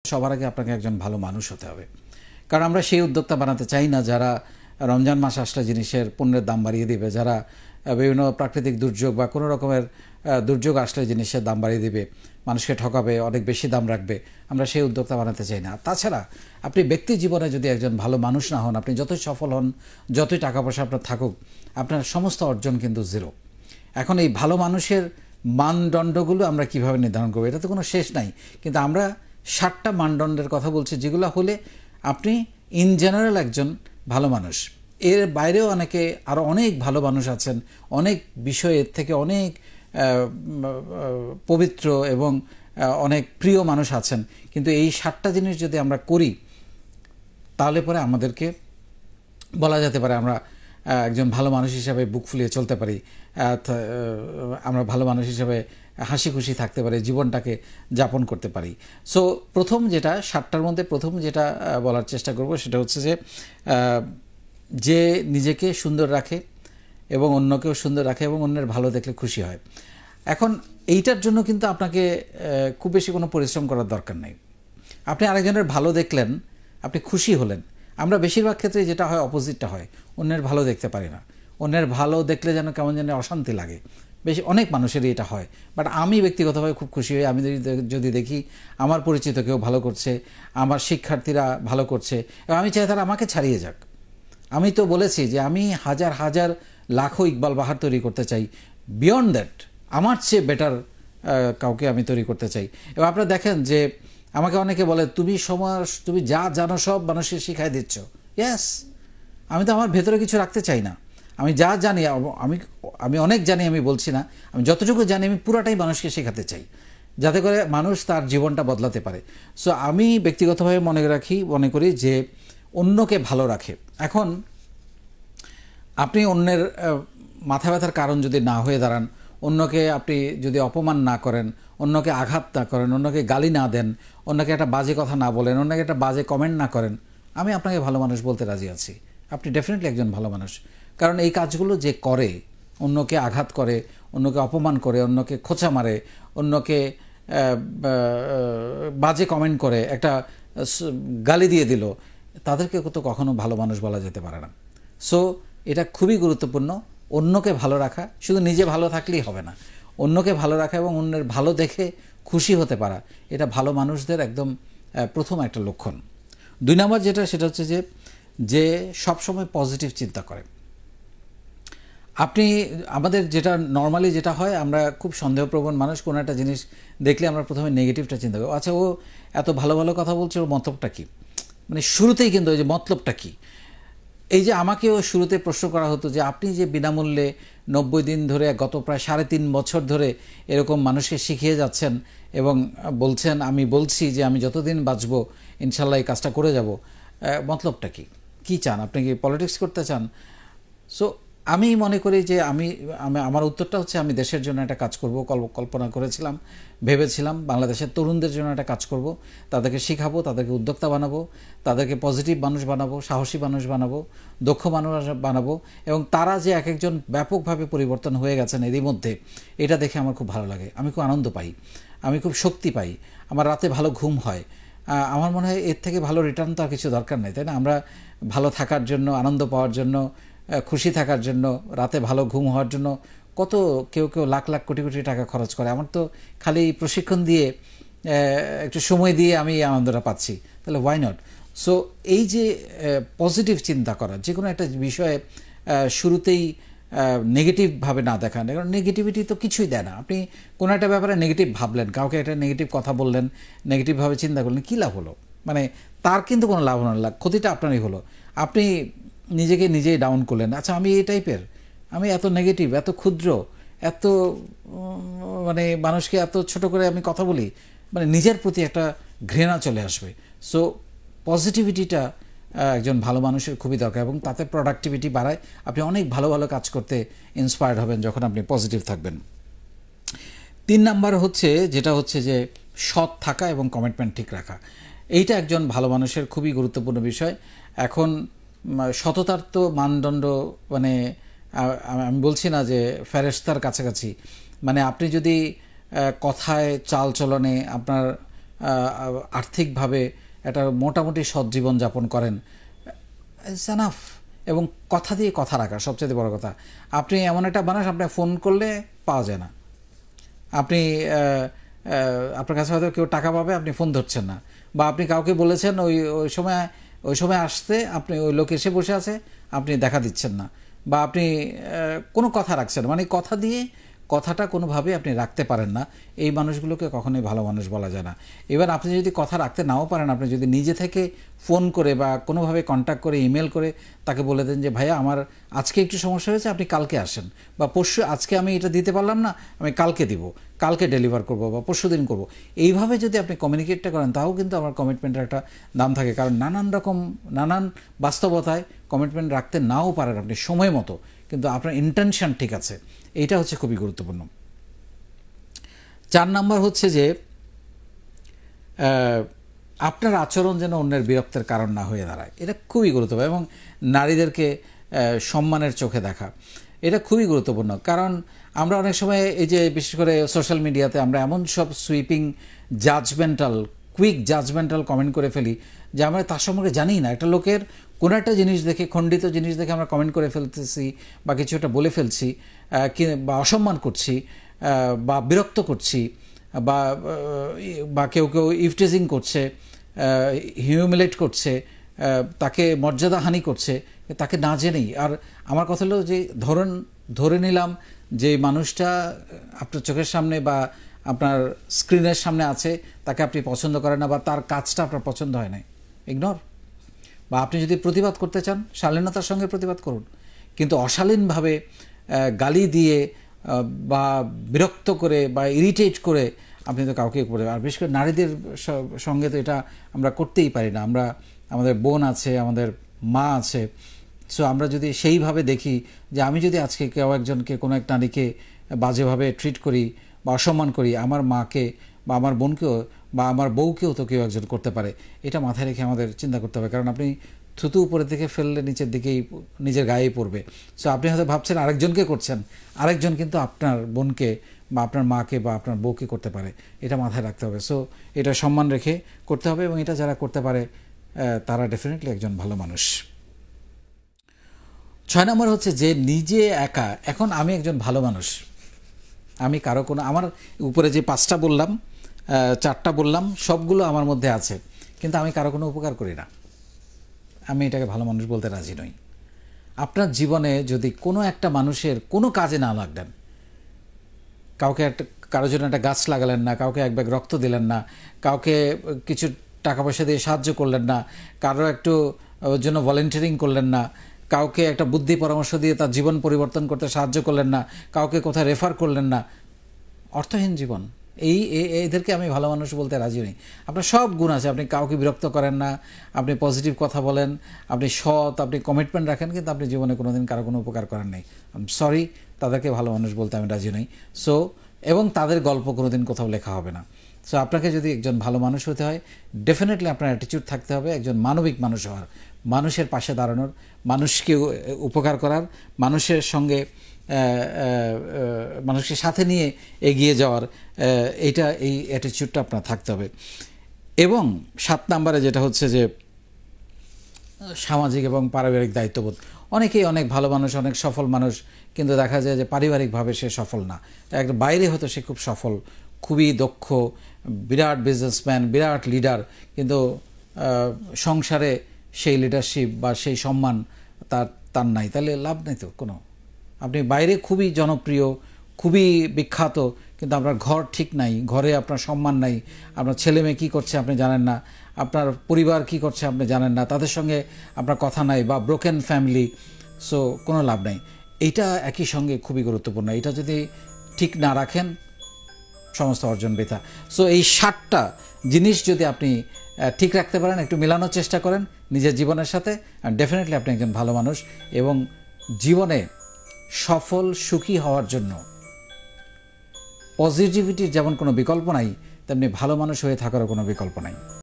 সবার আগে আপনাকে একজন ভালো মানুষ হতে হবে, কারণ আমরা সেই উদ্যোক্তা বানাতে চাই না যারা রমজান মাস আসলে জিনিসের পণ্যের দাম বাড়িয়ে দিবে, যারা বিভিন্ন প্রাকৃতিক দুর্যোগ বা কোনো রকমের দুর্যোগ আসলে জিনিসের দাম বাড়িয়ে দিবে, মানুষকে ঠকাবে, অনেক বেশি দাম রাখবে। আমরা সেই উদ্যোক্তা বানাতে চাই না। তাছাড়া আপনি ব্যক্তি জীবনে যদি একজন ভালো মানুষ না হন, আপনি যতই সফল হন, যতই টাকা পয়সা আপনার থাকুক, আপনার সমস্ত অর্জন কিন্তু জিরো। এখন এই ভালো মানুষের মানদণ্ডগুলো আমরা কিভাবে নির্ধারণ করবো, এটা তো কোনো শেষ নাই। কিন্তু আমরা 7টা মানদণ্ডের কথা বলছি, যেগুলো হলে আপনি ইন জেনারেল একজন ভালো মানুষ। এর বাইরেও অনেকে আরও অনেক ভালো মানুষ আছেন, অনেক বিষয়ের থেকে অনেক পবিত্র এবং অনেক প্রিয় মানুষ আছেন। কিন্তু এই 7টা জিনিস যদি আমরা করি, তাহলে পরে আমাদেরকে বলা যেতে পারে আমরা একজন ভালো মানুষ হিসাবে বুক ফুলিয়ে চলতে পারি, আমরা ভালো মানুষ হিসাবে হাসি খুশি থাকতে পারি, জীবনটাকে যাপন করতে পারি। সো প্রথম যেটা 7টার মধ্যে প্রথম যেটা বলার চেষ্টা করব সেটা হচ্ছে যে নিজেকে সুন্দর রাখে এবং অন্যকেও সুন্দর রাখে এবং অন্যের ভালো দেখলে খুশি হয়। এখন এইটার জন্য কিন্তু আপনাকে খুব বেশি কোনো পরিশ্রম করার দরকার নেই। আপনি আরেকজনের ভালো দেখলেন, আপনি খুশি হলেন। আমরা বেশিরভাগ ক্ষেত্রে যেটা হয় অপোজিটটা হয়, অন্যের ভালো দেখতে পারি না। অন্যের ভালো দেখলে যেন কেমন যেন অশান্তি লাগে, অনেক মানুষেরই এটা হয়। বাট আমি ব্যক্তিগতভাবে খুব খুশি হই, আমি যদি দেখি আমার পরিচিত কেউ ভালো করছে, আমার শিক্ষার্থীরা ভালো করছে, এবং আমি চাই তারা আমাকে ছাড়িয়ে যাক। আমি তো বলেছি যে আমি হাজার হাজার লাখো ইকবাল বাহার তৈরি করতে চাই, বিয়ন্ড দ্যাট আমার চেয়ে বেটার কাউকে আমি তৈরি করতে চাই। এবং আপনারা দেখেন যে আমাকে অনেকে বলে তুমি যা জানো সব মানুষকে শিখাই দিচ্ছ। ইয়েস, আমি তো আমার ভেতরে কিছু রাখতে চাই না। আমি যা জানি, আমি অনেক জানি, আমি বলছি না, আমি যতটুকু জানি আমি পুরাটাই মানুষকে শেখাতে চাই, যাতে করে মানুষ তার জীবনটা বদলাতে পারে। সো আমি ব্যক্তিগতভাবে মনে করি যে অন্যকে ভালো রাখে। এখন আপনি অন্যের মাথা ব্যথার কারণ যদি না হয়ে দাঁড়ান, অন্যকে আপনি যদি অপমান না করেন, অন্যকে আঘাত না করেন, অন্যকে গালি না দেন, অন্যকে একটা বাজে কথা না বলেন, অন্যকে একটা বাজে কমেন্ট না করেন, আমি আপনাকে ভালো মানুষ বলতে রাজি আছি। আপনি ডেফিনেটলি একজন ভালো মানুষ। কারণ এই কাজগুলো যে করে, অন্যকে আঘাত করে, অন্যকে অপমান করে, অন্যকে খোঁচা মারে, অন্যকে বাজে কমেন্ট করে, একটা গালি দিয়ে দিল, তাদেরকে তো কখনো ভালো মানুষ বলা যেতে পারে না। সো এটা খুবই গুরুত্বপূর্ণ, অন্যকে ভালো রাখা। শুধু নিজে ভালো থাকলেই হবে না, অন্যকে ভালো রাখা এবং অন্যের ভালো দেখে খুশি হতে পারা, এটা ভালো মানুষদের একদম প্রথম একটা লক্ষণ। 2 নম্বর সেটা হচ্ছে যে সবসময় পজিটিভ চিন্তা করে। আমাদের যেটা নর্মালি যেটা হয়, আমরা খুব সন্দেহপ্রবণ মানুষ। কোনো একটা জিনিস দেখলে আমরা প্রথমে নেগেটিভটা চিন্তা করি। আচ্ছা, ও এত ভালো ভালো কথা বলছে, ওর মতলবটা কী? মানে শুরুতেই কিন্তু ওই যে মতলবটা কী, এই যে আমাকেও শুরুতে প্রশ্ন করা হতো যে আপনি যে বিনামূল্যে 90 দিন ধরে, গত প্রায় 3.5 বছর ধরে এরকম মানুষকে শিখিয়ে যাচ্ছেন এবং বলছেন, আমি বলছি যে আমি যতদিন বাঁচবো ইনশাল্লাহ এই কাজটা করে যাব, মতলবটা কী চান? আপনি কি পলিটিক্স করতে চান? সো আমি মনে করি যে আমার উত্তরটা হচ্ছে, আমি দেশের জন্য একটা কাজ করব, কল্পনা করেছিলাম, ভেবেছিলাম বাংলাদেশের তরুণদের জন্য একটা কাজ করব, তাদেরকে শিখাবো, তাদেরকে উদ্যোক্তা বানাবো, তাদেরকে পজিটিভ মানুষ বানাবো, সাহসী মানুষ বানাবো, দক্ষ মানুষ বানাবো, এবং তারা যে এক একজন ব্যাপকভাবে পরিবর্তন হয়ে গেছেন এরই মধ্যে, এটা দেখে আমার খুব ভালো লাগে। আমি খুব আনন্দ পাই, আমি খুব শক্তি পাই, আমার রাতে ভালো ঘুম হয়। আমার মনে হয় এর থেকে ভালো রিটার্ন তো আর কিছু দরকার নেই, তাই না? আমরা ভালো থাকার জন্য, আনন্দ পাওয়ার জন্য, খুশি থাকার জন্য, রাতে ভালো ঘুম হওয়ার জন্য কত কেউ লাখ লাখ কোটি কোটি টাকা খরচ করে। আমার তো খালি প্রশিক্ষণ দিয়ে, একটু সময় দিয়ে আমি এই আনন্দটা পাচ্ছি, তাহলে ওয়াই নট? সো এই যে পজিটিভ চিন্তা করা, যে কোনো একটা বিষয়ে শুরুতেই নেগেটিভভাবে না দেখান, কারণ নেগেটিভিটি তো কিছুই দেয় না। আপনি কোনো একটা ব্যাপারে নেগেটিভ ভাবলেন, কাউকে একটা নেগেটিভ কথা বললেন, নেগেটিভভাবে চিন্তা করলেন, কী লাভ হলো? মানে তার কিন্তু কোনো লাভ হলো না, ক্ষতিটা আপনারই হলো। আপনি নিজেকে নিজেই ডাউন করলেন। আচ্ছা, আমি এই টাইপের, আমি এত নেগেটিভ, এত ক্ষুদ্র, এত মানে মানুষকে এত ছোট করে আমি কথা বলি, মানে নিজের প্রতি একটা ঘৃণা চলে আসবে। সো পজিটিভিটিটা একজন ভালো মানুষের খুবই দরকার, এবং তাতে প্রোডাক্টিভিটি বাড়ায়। আপনি অনেক ভালো ভালো কাজ করতে ইন্সপায়ার্ড হবেন যখন আপনি পজিটিভ থাকবেন। 3 নাম্বার যেটা হচ্ছে যে সৎ থাকা এবং কমিটমেন্ট ঠিক রাখা। এইটা একজন ভালো মানুষের খুবই গুরুত্বপূর্ণ বিষয়। এখন সততার তো মানদণ্ড, মানে আমি বলছি না যে ফেরেশতার কাছাকাছি, মানে আপনি যদি কথায়, চাল চলনে, আপনার আর্থিকভাবে একটা মোটামুটি সৎ জীবন যাপন করেন, ইটস এনাফ। এবং কথা দিয়ে কথা রাখা সবচেয়ে বড় কথা। আপনি এমন একটা মানুষ, আপনি ফোন করলে পাওয়া যায় না, আপনি আপনার কাছে হয়তো কেউ টাকা পাবে, আপনি ফোন ধরছেন না, বা আপনি কাউকে বলেছেন ওই সময় আসতে, আপনি ওই লোক এসে বসে আছে, আপনি দেখা দিচ্ছেন না, বা আপনি কোনো কথা রাখছেন, মানে কথা দিয়ে কথাটা কোনোভাবে আপনি রাখতে পারেন না, এই মানুষগুলোকে কখনোই ভালো মানুষ বলা যায় না। এবার আপনি যদি কথা রাখতে নাও পারেন, আপনি যদি নিজে থেকে ফোন করে বা কোনোভাবে কন্ট্যাক্ট করে, ইমেল করে তাকে বলে দেন যে ভাইয়া আমার আজকে একটু সমস্যা হয়েছে, আপনি কালকে আসেন, বা পরশু, আজকে আমি এটা দিতে পারলাম না, আমি কালকে দিব, কালকে ডেলিভার করব বা পরশু দিন করব, এইভাবে যদি আপনি কমিউনিকেটটা করেন, তাও কিন্তু আমার কমিটমেন্টের একটা দাম থাকে। কারণ নানান বাস্তবতায় কমিটমেন্ট রাখতে নাও পারেন আপনি সময় মতো, কিন্তু আপনার ইন্টেনশন ঠিক আছে, এইটা হচ্ছে খুবই গুরুত্বপূর্ণ। 4 নাম্বার হচ্ছে যে আপনার আচরণ যেন অন্যের বিরক্তের কারণ না হয়ে দাঁড়ায়, এটা খুবই গুরুত্বপূর্ণ। এবং নারীদেরকে সম্মানের চোখে দেখা, এটা খুবই গুরুত্বপূর্ণ। কারণ আমরা অনেক সময় এই যে বিশেষ করে সোশ্যাল মিডিয়াতে আমরা এমন সব সুইপিং কুইক জাজমেন্টাল কমেন্ট করে ফেলি যে আমরা তার সম্পর্কে জানি না। একটা লোকের কোনো একটা জিনিস দেখে, খণ্ডিত জিনিস দেখে আমরা কমেন্ট করে ফেলতেছি, বা কিছু একটা বলে ফেলছি, বা অসম্মান করছি, বা বিরক্ত করছি, বা কেউ ইভটিজিং করছে, হিউমিলেট করছে, তাকে মর্যাদাহানি করছে, তাকে না জেনেই। আর আমার কথা হলো যে ধরে নিলাম যে মানুষটা আপনার চোখের সামনে বা আপনার স্ক্রিনের সামনে আছে, তাকে আপনি পছন্দ করেন না, বা তার কাজটা আপনার পছন্দ হয় না, ইগনোর। বা আপনি যদি প্রতিবাদ করতে চান, শালীনতার সঙ্গে প্রতিবাদ করুন, কিন্তু অশালীনভাবে গালি দিয়ে বা বিরক্ত করে বা ইরিটেট করে আপনি তো কাউকে করে। আর বিশেষ করে নারীদের সঙ্গে তো এটা আমরা করতেই পারি না। আমাদের বোন আছে, আমাদের মা আছে, সো আমরা যদি সেইভাবে দেখি যে আমি যদি আজকে কেউ একজনকে, কোনো এক নারীকে বাজেভাবে ট্রিট করি বা অসম্মান করি, আমার মাকে বা আমার বোনকেও বা আমার বউকেও তো কেউ একজন করতে পারে, এটা মাথায় রেখে আমাদের চিন্তা করতে হবে। কারণ আপনি থুতু উপরের দিকে ফেললে নিচের দিকেই, নিজের গায়েই পড়বে। সো আপনি হয়তো ভাবছেন আরেকজনকে করছেন, আরেকজন কিন্তু আপনার বোনকে বা আপনার মাকে বা আপনার বউকে করতে পারে, এটা মাথায় রাখতে হবে। সো এটা সম্মান রেখে করতে হবে, এবং এটা যারা করতে পারে তারা ডেফিনেটলি একজন ভালো মানুষ। 6 নম্বর হচ্ছে যে নিজে একা, এখন আমি একজন ভালো মানুষ, আমি কারো কোনো, আমার উপরে যে 5টা বললাম, 4টা বললাম, সবগুলো আমার মধ্যে আছে, কিন্তু আমি কারো কোনো উপকার করি না, আমি এটাকে ভালো মানুষ বলতে রাজি নই। আপনার জীবনে যদি কোনো একটা মানুষের কোনো কাজে না লাগলেন, কারোর জন্য একটা গাছ লাগালেন না, কাউকে এক ব্যাগ রক্ত দিলেন না, কাউকে কিছু টাকা পয়সা দিয়ে সাহায্য করলেন না, কারো একটু জন্য ভলেন্টিয়ারিং করলেন না, কাউকে একটা বুদ্ধি পরামর্শ দিয়ে তার জীবন পরিবর্তন করতে সাহায্য করলেন না, কাউকে কোথায় রেফার করলেন না, অর্থহীন জীবন। এদেরকে আমি ভালো মানুষ বলতে রাজি নই। আপনার সব গুণ আছে, আপনি কাউকে বিরক্ত করেন না, আপনি পজিটিভ কথা বলেন, আপনি সৎ, আপনি কমিটমেন্ট রাখেন, কিন্তু আপনি জীবনে কোনোদিন কারো কোনো উপকার করেন নাই, সরি, তাদেরকে ভালো মানুষ বলতে আমি রাজি নই। সো এবং তাদের গল্প কোনোদিন কোথাও লেখা হবে না। সো আপনাকে যদি একজন ভালো মানুষ হতে হয়, ডেফিনেটলি আপনার অ্যাটিটিউড থাকতে হবে একজন মানবিক মানুষ হওয়ার, মানুষের পাশে দাঁড়ানোর, মানুষকে উপকার করার, মানুষের সঙ্গে মানুষকে সাথে নিয়ে এগিয়ে যাওয়ার, এই অ্যাটিটিউডটা আপনার থাকতে হবে। এবং 7 নম্বরে যেটা হচ্ছে যে সামাজিক এবং পারিবারিক দায়িত্ববোধ। অনেকেই অনেক ভালো মানুষ, অনেক সফল মানুষ, কিন্তু দেখা যায় যে পারিবারিকভাবে সে সফল না। একটা বাইরে হয়তো সে খুব সফল, খুবই দক্ষ, বিরাট বিজনেসম্যান, বিরাট লিডার, কিন্তু সংসারে সেই লিডারশিপ বা সেই সম্মান তার নাই, তাহলে লাভ নেই তো কোনো। আপনি বাইরে খুবই জনপ্রিয়, খুবই বিখ্যাত, কিন্তু আপনার ঘর ঠিক নাই, ঘরে আপনার সম্মান নাই, আপনার ছেলে মেয়ে কী করছে আপনি জানেন না, আপনার পরিবার কি করছে আপনি জানেন না, তাদের সঙ্গে আপনার কথা নাই, বা ব্রোকেন ফ্যামিলি, সো কোনো লাভ নাই। এইটা একই সঙ্গে খুবই গুরুত্বপূর্ণ। এটা যদি ঠিক না রাখেন, সমস্ত অর্জন বৃথা। সো এই 7টা জিনিস যদি আপনি ঠিক রাখতে পারেন, একটু মেলানোর চেষ্টা করেন নিজের জীবনের সাথে, ডেফিনেটলি আপনি একজন ভালো মানুষ। এবং জীবনে সফল, সুখী হওয়ার জন্য পজিটিভিটির যেমন কোনো বিকল্প নাই, তেমনি ভালো মানুষ হয়ে থাকারও কোনো বিকল্প নাই।